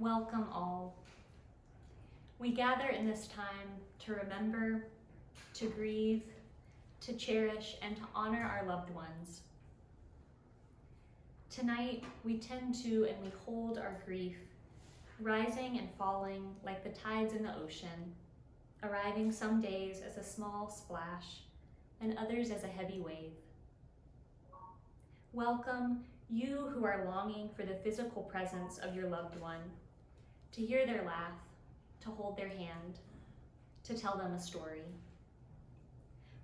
Welcome all. We gather in this time to remember, to grieve, to cherish, and to honor our loved ones. Tonight, we tend to and we hold our grief, rising and falling like the tides in the ocean, arriving some days as a small splash and others as a heavy wave. Welcome, you who are longing for the physical presence of your loved one, to hear their laugh, to hold their hand, to tell them a story.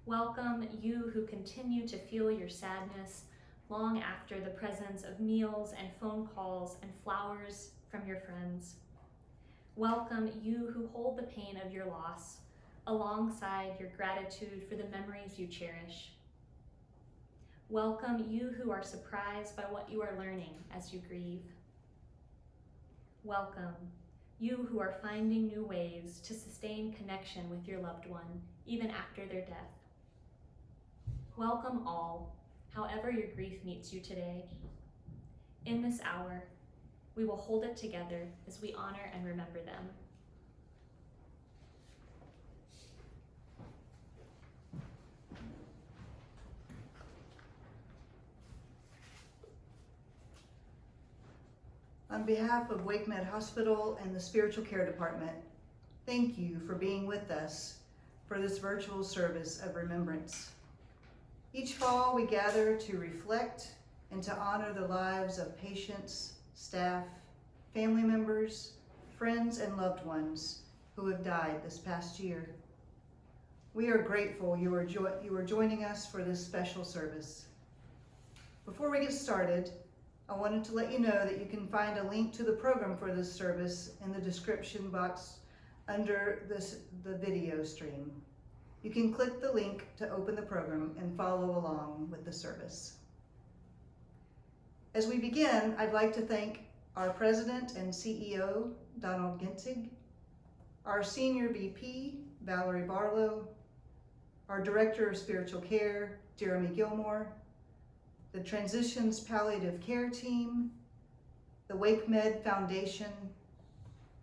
Welcome, you who continue to feel your sadness long after the presence of meals and phone calls and flowers from your friends. Welcome, you who hold the pain of your loss alongside your gratitude for the memories you cherish. Welcome, you who are surprised by what you are learning as you grieve. Welcome, you who are finding new ways to sustain connection with your loved one, even after their death. Welcome all, however your grief meets you today. In this hour, we will hold it together as we honor and remember them. On behalf of WakeMed Hospital and the Spiritual Care Department, thank you for being with us for this virtual service of remembrance. Each fall, we gather to reflect and to honor the lives of patients, staff, family members, friends, and loved ones who have died this past year. We are grateful you are joining us for this special service. Before we get started, I wanted to let you know that you can find a link to the program for this service in the description box under the video stream. You can click the link to open the program and follow along with the service. As we begin, I'd like to thank our President and CEO, Donald Ginzig, our Senior VP, Valerie Barlow, our Director of Spiritual Care, Jeremy Gilmore, the Transitions Palliative Care Team, the WakeMed Foundation,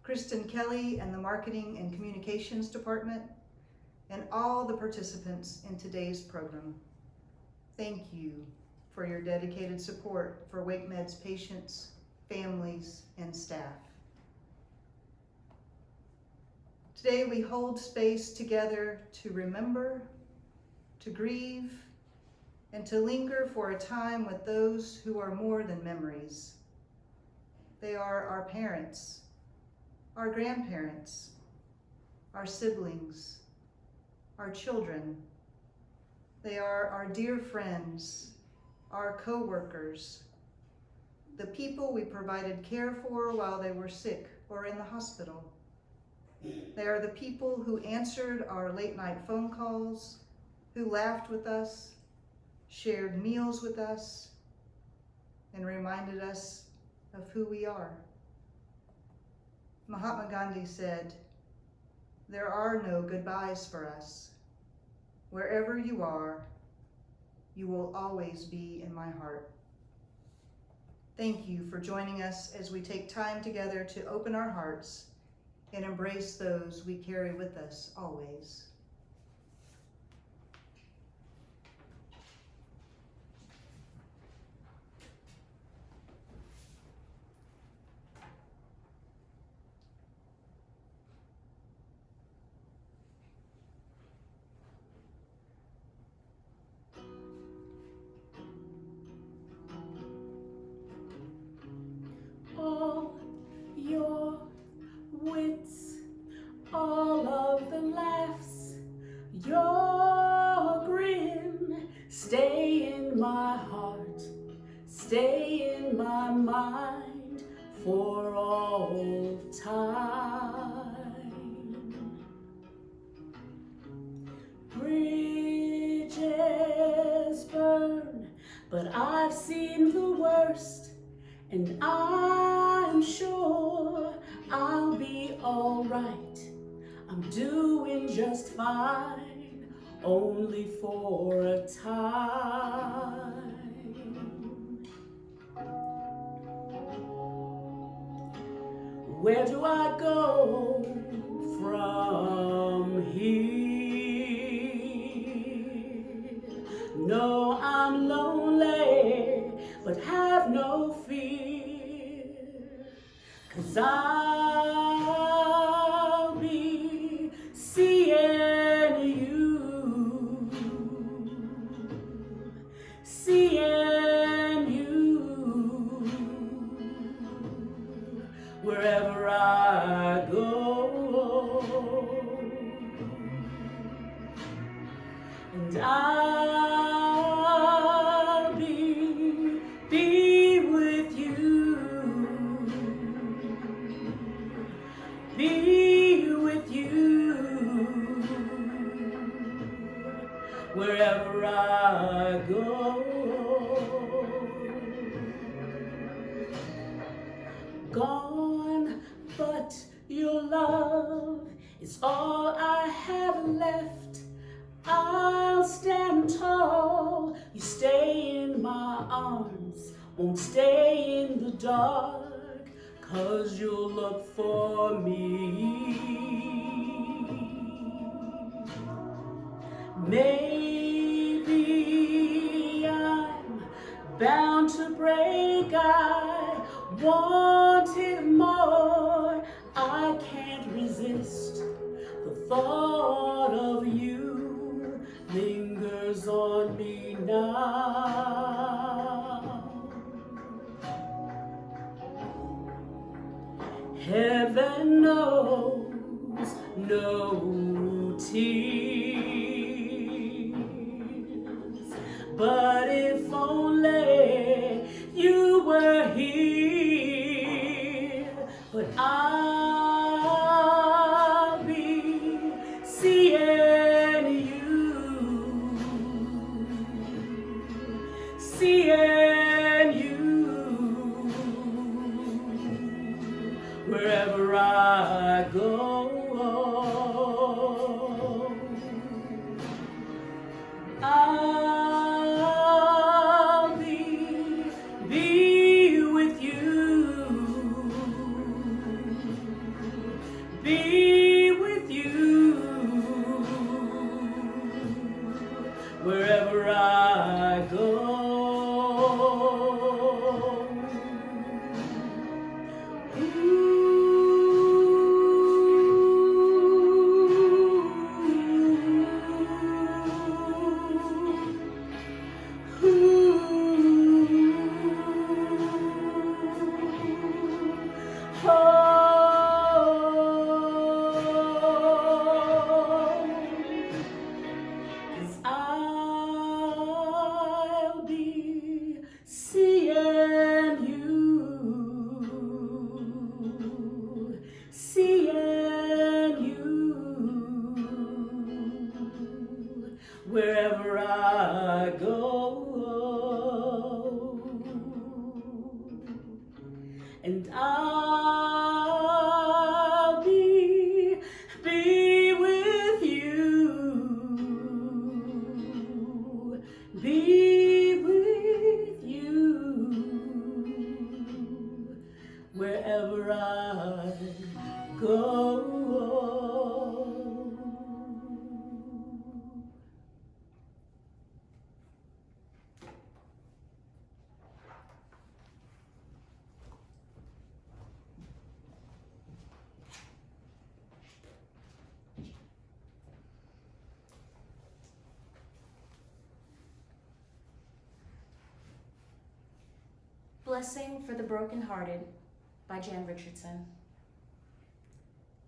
Kristen Kelly and the Marketing and Communications Department, and all the participants in today's program. Thank you for your dedicated support for WakeMed's patients, families, and staff. Today we hold space together to remember, to grieve, and to linger for a time with those who are more than memories. They are our parents, our grandparents, our siblings, our children. They are our dear friends, our co-workers, the people we provided care for while they were sick or in the hospital. They are the people who answered our late night phone calls, who laughed with us, shared meals with us, and reminded us of who we are. Mahatma Gandhi said, "There are no goodbyes for us. Wherever you are, you will always be in my heart." Thank you for joining us as we take time together to open our hearts and embrace those we carry with us always. All your wits, all of the laughs, your grin, stay in my heart, stay in my mind for all time. Bridges burn, but I've seen the worst, and I'm sure I'll be all right. I'm doing just fine, only for a time. Where do I go from here? No, I'm lonely, but have no fear, 'cause I'll be seeing you wherever I go. And I'll be with you, wherever I go. Gone, but your love is all I have left. I'll stand tall, you stay in my arms, won't stay in the dark, 'cause you'll look for me. Maybe I'm bound to break, I wanted more, I can't resist. The thought of you lingers on me now. Heaven knows no tears, but if only you were here. But I'll be seeing you wherever I go. I'll be with you, wherever I go. I'll be seeing you wherever I go. And I'll be with you, wherever I go. Blessing for the Brokenhearted by Jan Richardson.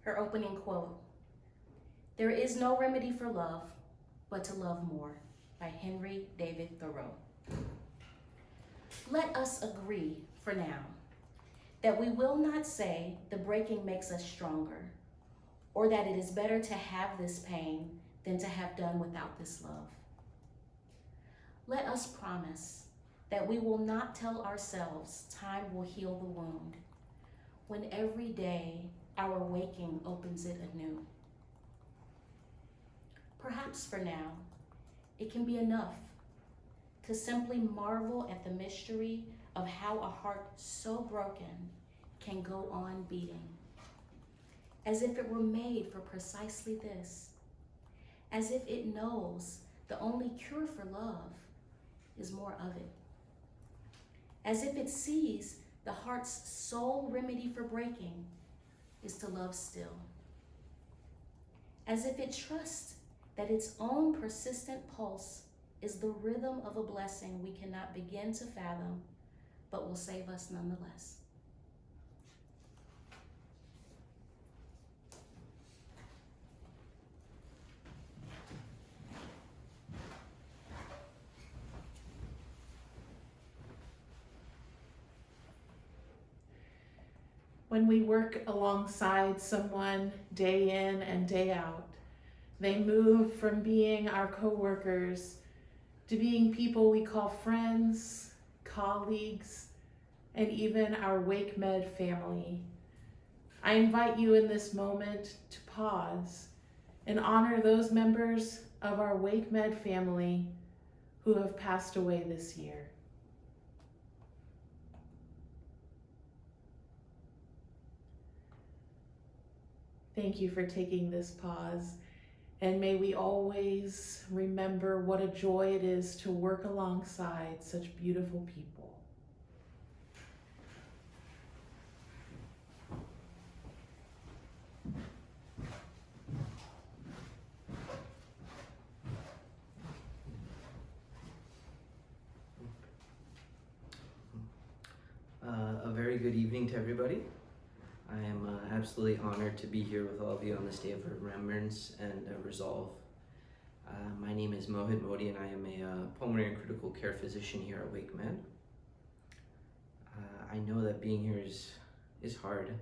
Her opening quote, "There is no remedy for love but to love more," by Henry David Thoreau. Let us agree for now that we will not say the breaking makes us stronger, or that it is better to have this pain than to have done without this love. Let us promise that we will not tell ourselves time will heal the wound, when every day our waking opens it anew. Perhaps for now, it can be enough to simply marvel at the mystery of how a heart so broken can go on beating as if it were made for precisely this, as if it knows the only cure for love is more of it, as if it sees the heart's sole remedy for breaking is to love still, as if it trusts that its own persistent pulse is the rhythm of a blessing we cannot begin to fathom, but will save us nonetheless. When we work alongside someone day in and day out, they move from being our coworkers to being people we call friends, colleagues, and even our WakeMed family. I invite you in this moment to pause and honor those members of our WakeMed family who have passed away this year. Thank you for taking this pause, and may we always remember what a joy it is to work alongside such beautiful people. A very good evening to everybody. I am absolutely honored to be here with all of you on this day of remembrance and resolve. My name is Mohit Modi, and I am a pulmonary and critical care physician here at WakeMed. I know that being here is hard,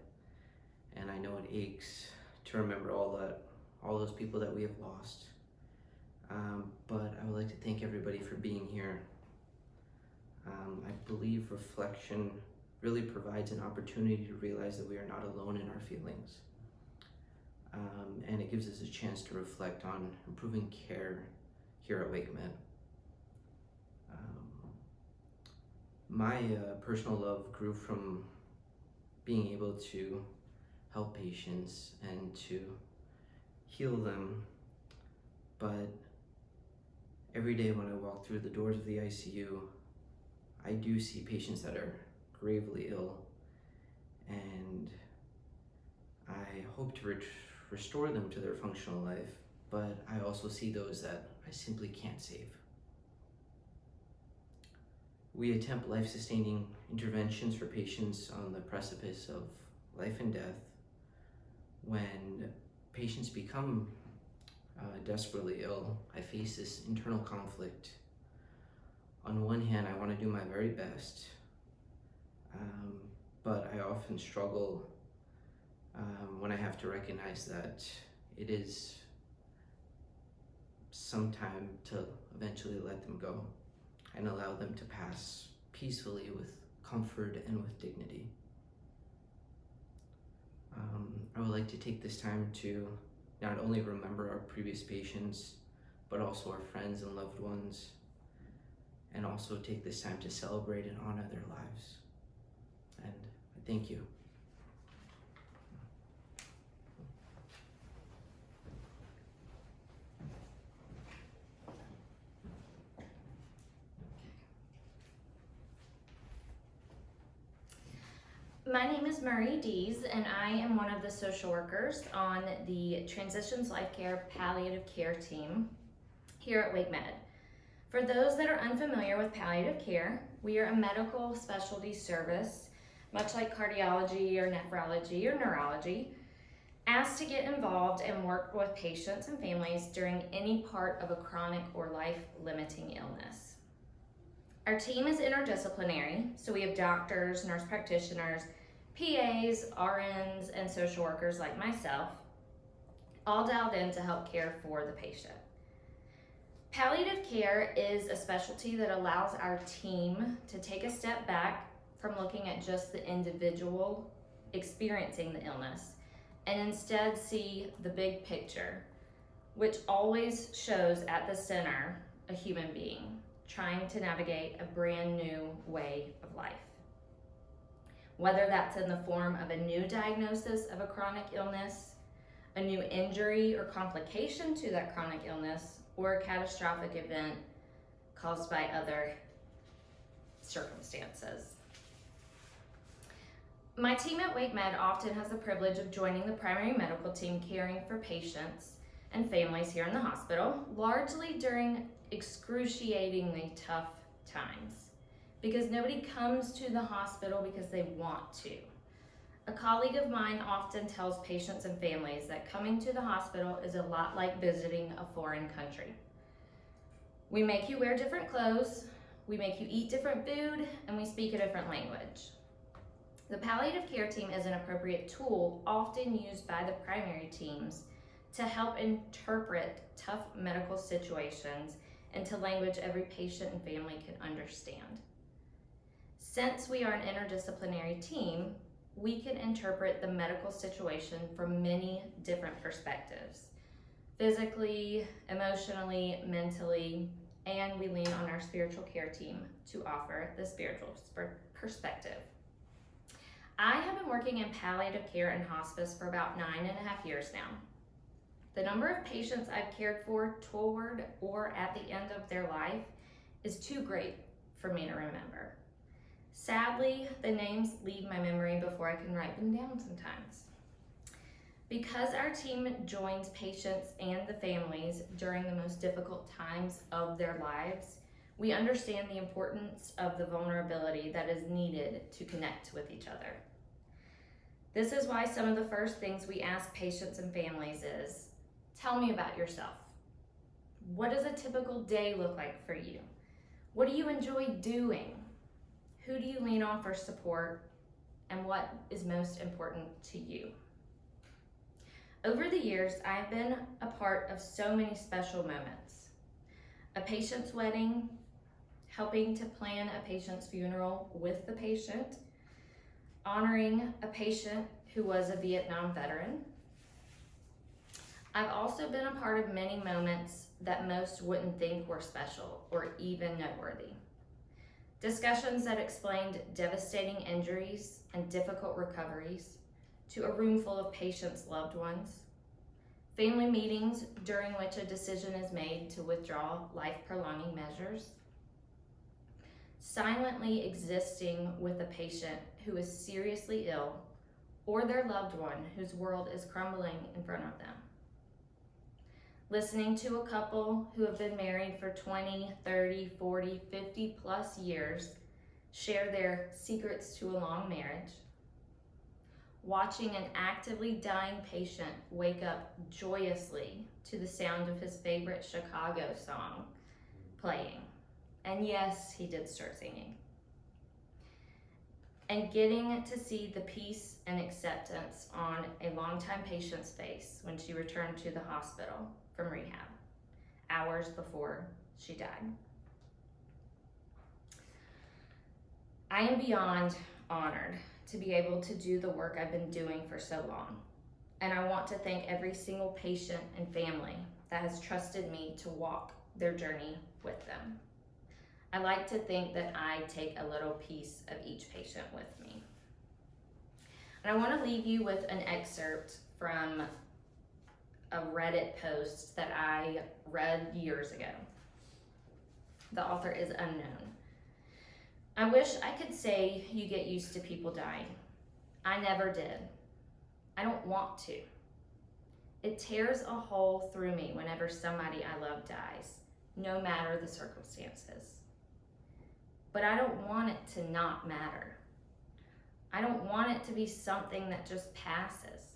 and I know it aches to remember all those people that we have lost. But I would like to thank everybody for being here. I believe reflection really provides an opportunity to realize that we are not alone in our feelings. And it gives us a chance to reflect on improving care here at WakeMed. My personal love grew from being able to help patients and to heal them, but every day when I walk through the doors of the ICU, I do see patients that are gravely ill, and I hope to restore them to their functional life, but I also see those that I simply can't save. We attempt life-sustaining interventions for patients on the precipice of life and death. When patients become desperately ill, I face this internal conflict. On one hand, I want to do my very best, but I often struggle when I have to recognize that it is some time to eventually let them go and allow them to pass peacefully with comfort and with dignity. I would like to take this time to not only remember our previous patients, but also our friends and loved ones, and also take this time to celebrate and honor their lives. And I thank you. My name is Murray Dees, and I am one of the social workers on the Transitions Life Care Palliative Care team here at WakeMed. For those that are unfamiliar with palliative care, we are a medical specialty service, much like cardiology or nephrology or neurology, asked to get involved and work with patients and families during any part of a chronic or life-limiting illness. Our team is interdisciplinary, so we have doctors, nurse practitioners, PAs, RNs, and social workers like myself, all dialed in to help care for the patient. Palliative care is a specialty that allows our team to take a step back from looking at just the individual experiencing the illness and instead see the big picture, which always shows at the center a human being trying to navigate a brand new way of life. Whether that's in the form of a new diagnosis of a chronic illness, a new injury or complication to that chronic illness, or a catastrophic event caused by other circumstances. My team at WakeMed often has the privilege of joining the primary medical team caring for patients and families here in the hospital, largely during excruciatingly tough times, because nobody comes to the hospital because they want to. A colleague of mine often tells patients and families that coming to the hospital is a lot like visiting a foreign country. We make you wear different clothes, we make you eat different food, and we speak a different language. The palliative care team is an appropriate tool often used by the primary teams to help interpret tough medical situations into language every patient and family can understand. Since we are an interdisciplinary team, we can interpret the medical situation from many different perspectives: physically, emotionally, mentally, and we lean on our spiritual care team to offer the spiritual perspective. I have been working in palliative care and hospice for about 9.5 years now. The number of patients I've cared for toward or at the end of their life is too great for me to remember. Sadly, the names leave my memory before I can write them down sometimes. Because our team joins patients and the families during the most difficult times of their lives, we understand the importance of the vulnerability that is needed to connect with each other. This is why some of the first things we ask patients and families is, tell me about yourself. What does a typical day look like for you? What do you enjoy doing? Who do you lean on for support? And what is most important to you? Over the years, I've been a part of so many special moments. A patient's wedding, helping to plan a patient's funeral with the patient, honoring a patient who was a Vietnam veteran. I've also been a part of many moments that most wouldn't think were special or even noteworthy. Discussions that explained devastating injuries and difficult recoveries to a room full of patients' loved ones. Family meetings during which a decision is made to withdraw life-prolonging measures. Silently existing with a patient who is seriously ill or their loved one whose world is crumbling in front of them. Listening to a couple who have been married for 20, 30, 40, 50 plus years share their secrets to a long marriage. Watching an actively dying patient wake up joyously to the sound of his favorite Chicago song playing. And yes, he did start singing. And getting to see the peace and acceptance on a longtime patient's face when she returned to the hospital from rehab, hours before she died. I am beyond honored to be able to do the work I've been doing for so long. And I want to thank every single patient and family that has trusted me to walk their journey with them. I like to think that I take a little piece of each patient with me. And I want to leave you with an excerpt from a Reddit post that I read years ago. The author is unknown. I wish I could say you get used to people dying. I never did. I don't want to. It tears a hole through me whenever somebody I love dies, no matter the circumstances. But I don't want it to not matter. I don't want it to be something that just passes.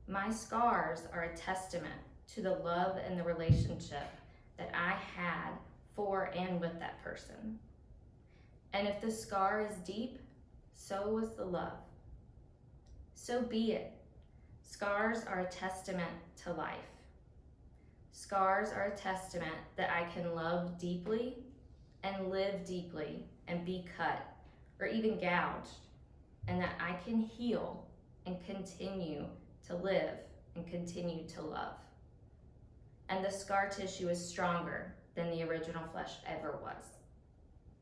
My scars are a testament to the love and the relationship that I had for and with that person. And if the scar is deep, so was the love. So be it. Scars are a testament to life. Scars are a testament that I can love deeply and live deeply and be cut or even gouged, and that I can heal and continue to live and continue to love. And the scar tissue is stronger than the original flesh ever was.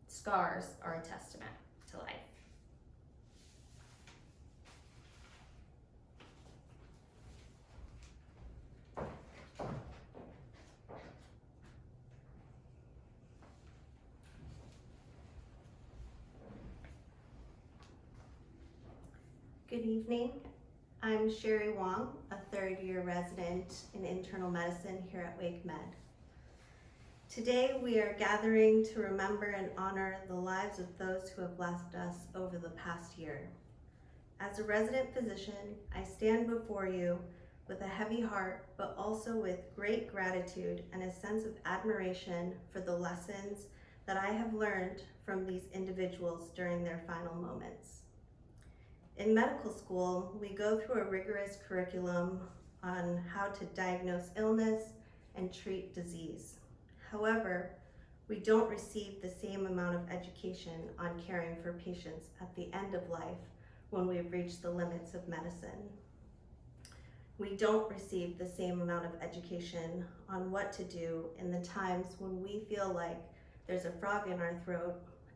Scars are a testament to life. Good evening. I'm Sherry Wong, a third-year resident in internal medicine here at WakeMed. Today we are gathering to remember and honor the lives of those who have left us over the past year. As a resident physician, I stand before you with a heavy heart, but also with great gratitude and a sense of admiration for the lessons that I have learned from these individuals during their final moments. In medical school, we go through a rigorous curriculum on how to diagnose illness and treat disease. However, we don't receive the same amount of education on caring for patients at the end of life when we've reached the limits of medicine. We don't receive the same amount of education on what to do in the times when we feel like there's a frog in our throat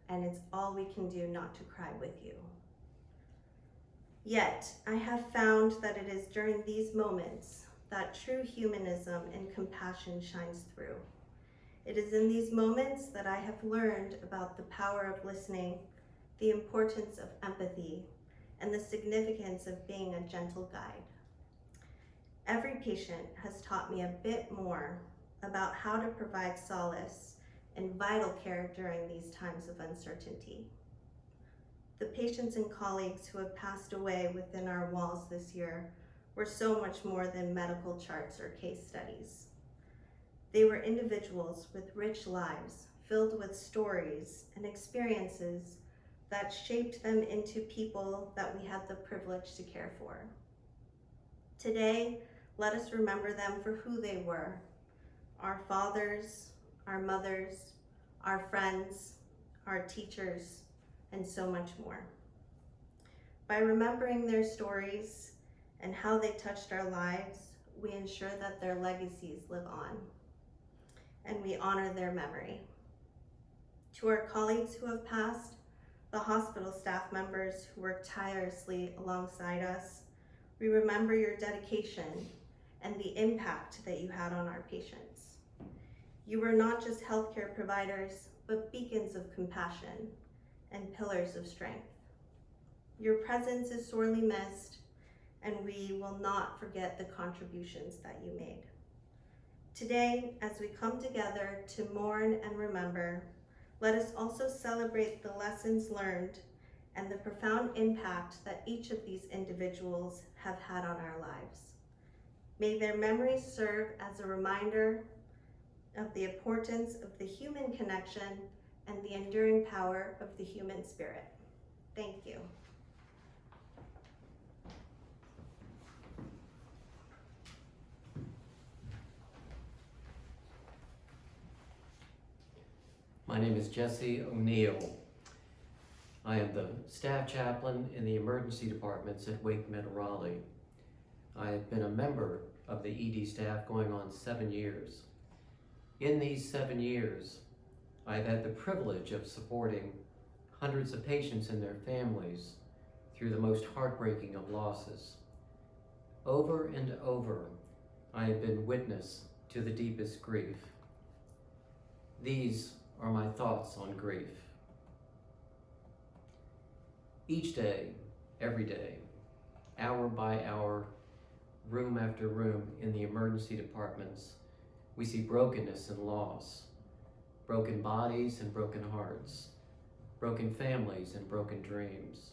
and it's all we can do not to cry with you. Yet, I have found that it is during these moments that true humanism and compassion shines through. It is in these moments that I have learned about the power of listening, the importance of empathy, and the significance of being a gentle guide. Every patient has taught me a bit more about how to provide solace and vital care during these times of uncertainty. The patients and colleagues who have passed away within our walls this year were so much more than medical charts or case studies. They were individuals with rich lives filled with stories and experiences that shaped them into people that we had the privilege to care for. Today, let us remember them for who they were: our fathers, our mothers, our friends, our teachers, and so much more. By remembering their stories and how they touched our lives, we ensure that their legacies live on, and we honor their memory. To our colleagues who have passed, the hospital staff members who work tirelessly alongside us, we remember your dedication and the impact that you had on our patients. You were not just healthcare providers, but beacons of compassion and pillars of strength. Your presence is sorely missed, and we will not forget the contributions that you made. Today, as we come together to mourn and remember, let us also celebrate the lessons learned and the profound impact that each of these individuals have had on our lives. May their memories serve as a reminder of the importance of the human connection and the enduring power of the human spirit. Thank you. My name is Jesse O'Neill. I am the staff chaplain in the emergency departments at WakeMed Raleigh. I have been a member of the ED staff going on 7 years. In these 7 years, I've had the privilege of supporting hundreds of patients and their families through the most heartbreaking of losses. Over and over, I have been witness to the deepest grief. These are my thoughts on grief. Each day, every day, hour by hour, room after room in the emergency departments, we see brokenness and loss, broken bodies and broken hearts, broken families and broken dreams.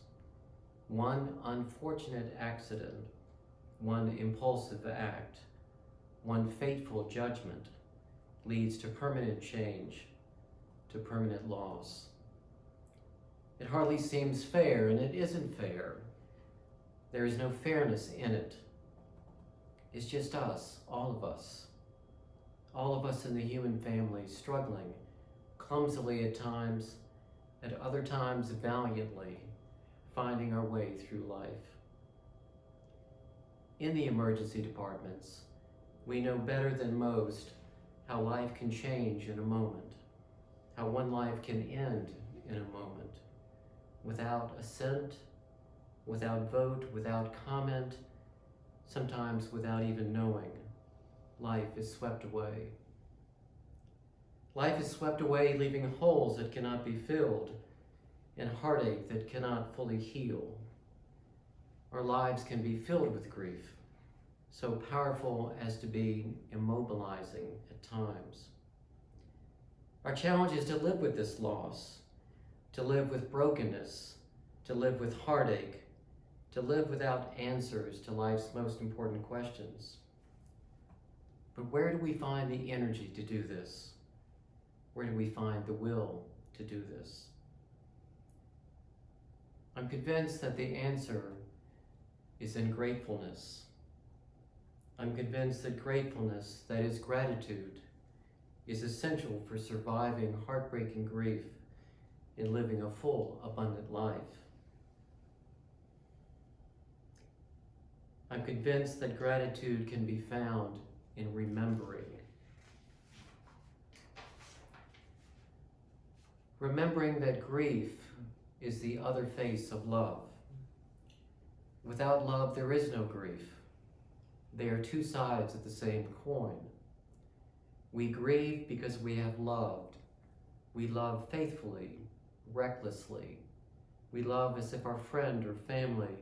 One unfortunate accident, one impulsive act, one fateful judgment leads to permanent change, to permanent loss. It hardly seems fair, and it isn't fair. There is no fairness in it. It's just us, all of us in the human family, struggling clumsily at times, at other times valiantly, finding our way through life. In the emergency departments, we know better than most how life can change in a moment, how one life can end in a moment, without assent, without vote, without comment, sometimes without even knowing. Life is swept away. Life is swept away, leaving holes that cannot be filled and heartache that cannot fully heal. our lives can be filled with grief, so powerful as to be immobilizing at times. Our challenge is to live with this loss, to live with brokenness, to live with heartache, to live without answers to life's most important questions. But where do we find the energy to do this? Where do we find the will to do this? I'm convinced that the answer is in gratefulness. I'm convinced that gratefulness, that is gratitude, is essential for surviving heartbreaking grief and living a full, abundant life. I'm convinced that gratitude can be found in remembering. Remembering that grief is the other face of love. Without love, there is no grief. They are two sides of the same coin. We grieve because we have loved. We love faithfully, recklessly. We love as if our friend or family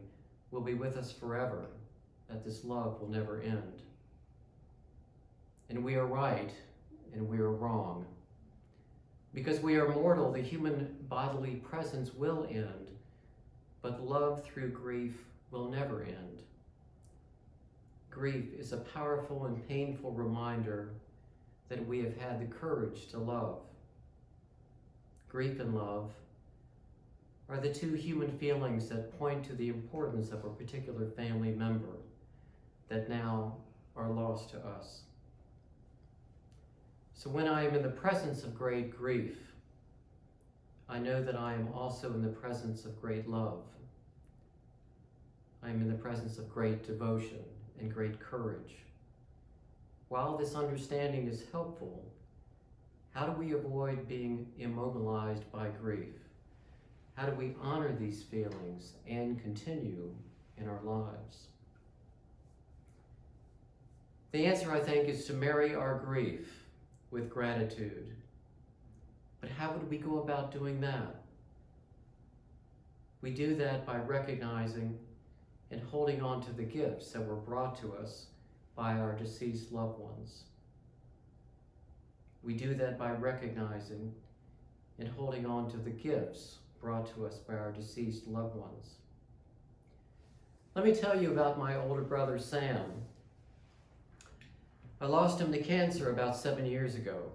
will be with us forever, that this love will never end. And we are right, and we are wrong. Because we are mortal, the human bodily presence will end, but love through grief will never end. Grief is a powerful and painful reminder that we have had the courage to love. Grief and love are the two human feelings that point to the importance of a particular family member that now are lost to us. So when I am in the presence of great grief, I know that I am also in the presence of great love. I am in the presence of great devotion and great courage. While this understanding is helpful, how do we avoid being immobilized by grief? How do we honor these feelings and continue in our lives? The answer, I think, is to marry our grief with gratitude. But how would we go about doing that? We do that by recognizing and holding on to the gifts that were brought to us by our deceased loved ones. We do that by recognizing and holding on to the gifts brought to us by our deceased loved ones. Let me tell you about my older brother, Sam. I lost him to cancer about 7 years ago.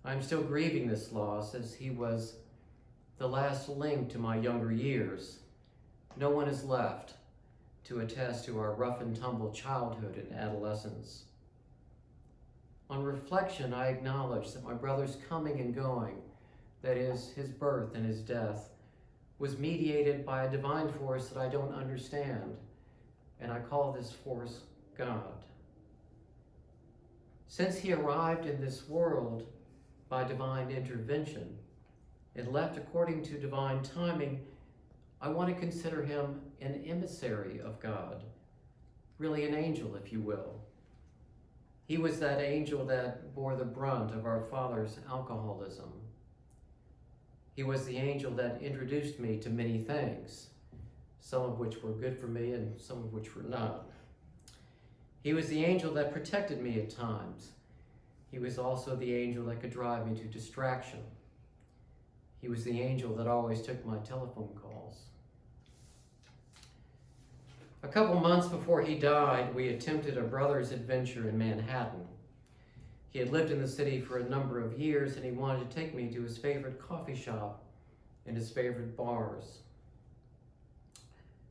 I'm still grieving this loss as he was the last link to my younger years. No one is left to attest to our rough and tumble childhood and adolescence. On reflection, I acknowledge that my brother's coming and going, that is, his birth and his death, was mediated by a divine force that I don't understand, and I call this force God. Since he arrived in this world by divine intervention and left according to divine timing, I want to consider him an emissary of God, really an angel, if you will. He was that angel that bore the brunt of our father's alcoholism. He was the angel that introduced me to many things, some of which were good for me and some of which were not. He was the angel that protected me at times. He was also the angel that could drive me to distraction. He was the angel that always took my telephone calls. A couple months before he died, we attempted a brother's adventure in Manhattan. He had lived in the city for a number of years, and he wanted to take me to his favorite coffee shop and his favorite bars.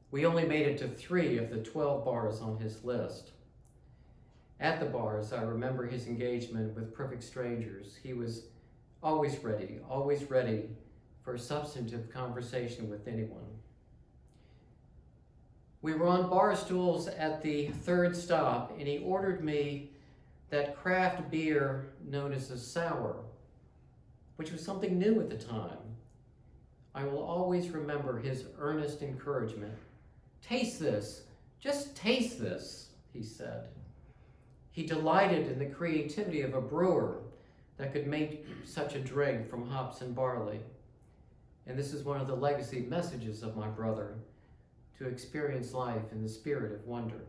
We only made it to 3 of the 12 bars on his list. At the bars, I remember his engagement with perfect strangers. He was always ready for a substantive conversation with anyone. We were on bar stools at the 3rd stop, and he ordered me that craft beer known as a sour, which was something new at the time. I will always remember his earnest encouragement. "Taste this, just taste this," he said. He delighted in the creativity of a brewer that could make such a drink from hops and barley. And this is one of the legacy messages of my brother. to experience life in the spirit of wonder.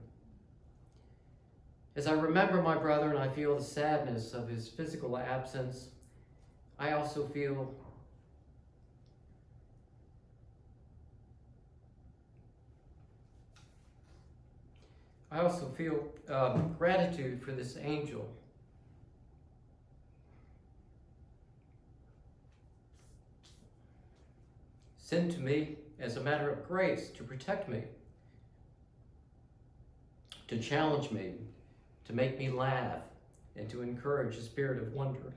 As I remember my brother and I feel the sadness of his physical absence, I also feel gratitude for this angel sent to me as a matter of grace to protect me, to challenge me, to make me laugh, and to encourage a spirit of wonder.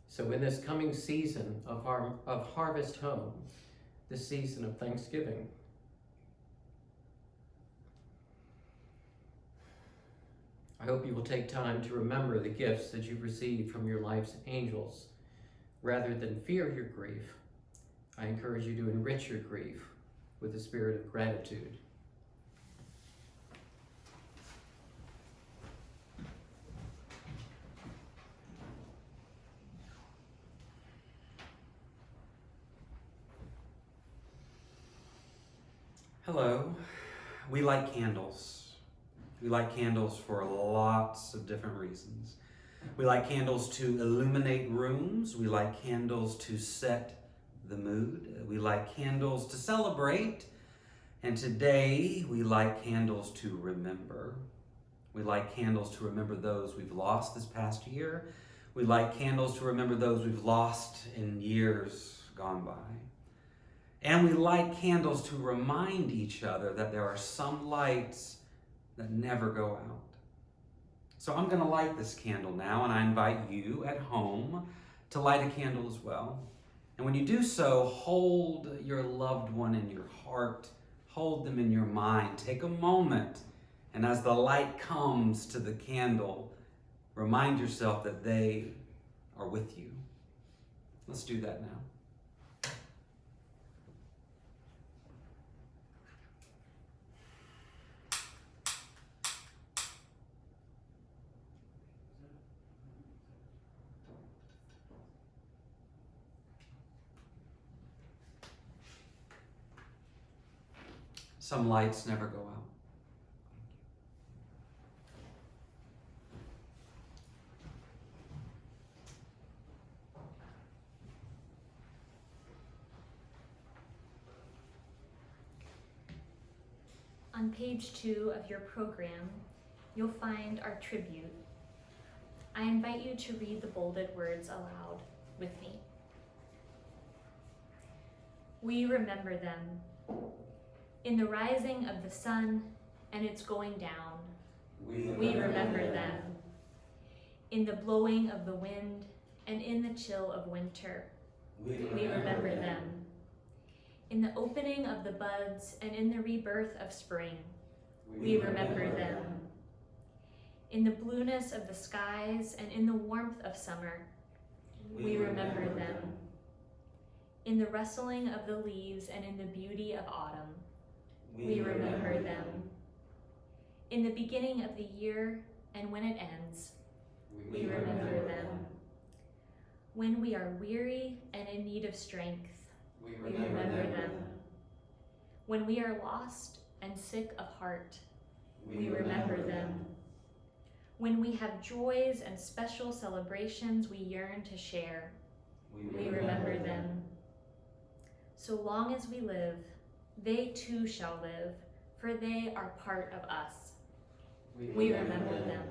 So in this coming season of Harvest Home, this season of Thanksgiving, I hope you will take time to remember the gifts that you've received from your life's angels. Rather than fear your grief, I encourage you to enrich your grief with a spirit of gratitude. Hello. We light candles. We light candles for lots of different reasons. We light candles to illuminate rooms. We light candles to set the mood. We light candles to celebrate. And today we light candles to remember. We light candles to remember those we've lost this past year. We light candles to remember those we've lost in years gone by. And we light candles to remind each other that there are some lights that never go out. So I'm going to light this candle now, and I invite you at home to light a candle as well. And when you do so, hold your loved one in your heart, hold them in your mind. Take a moment, and as the light comes to the candle, remind yourself that they are with you. Let's do that now. Some lights never go out. On page 2 of your program, you'll find our tribute. I invite you to read the bolded words aloud with me. We remember them. In the rising of the sun and its going down, we remember them. In the blowing of the wind and in the chill of winter, we remember them. In the opening of the buds and in the rebirth of spring, we remember them. In the blueness of the skies and in the warmth of summer, we remember them. In the rustling of the leaves and in the beauty of autumn, we remember them. In the beginning of the year and when it ends, we remember them. When we are weary and in need of strength, we remember them. When we are lost and sick of heart, we remember them. When we have joys and special celebrations we yearn to share, we remember them. So long as we live, they too shall live, for they are part of us. We remember them.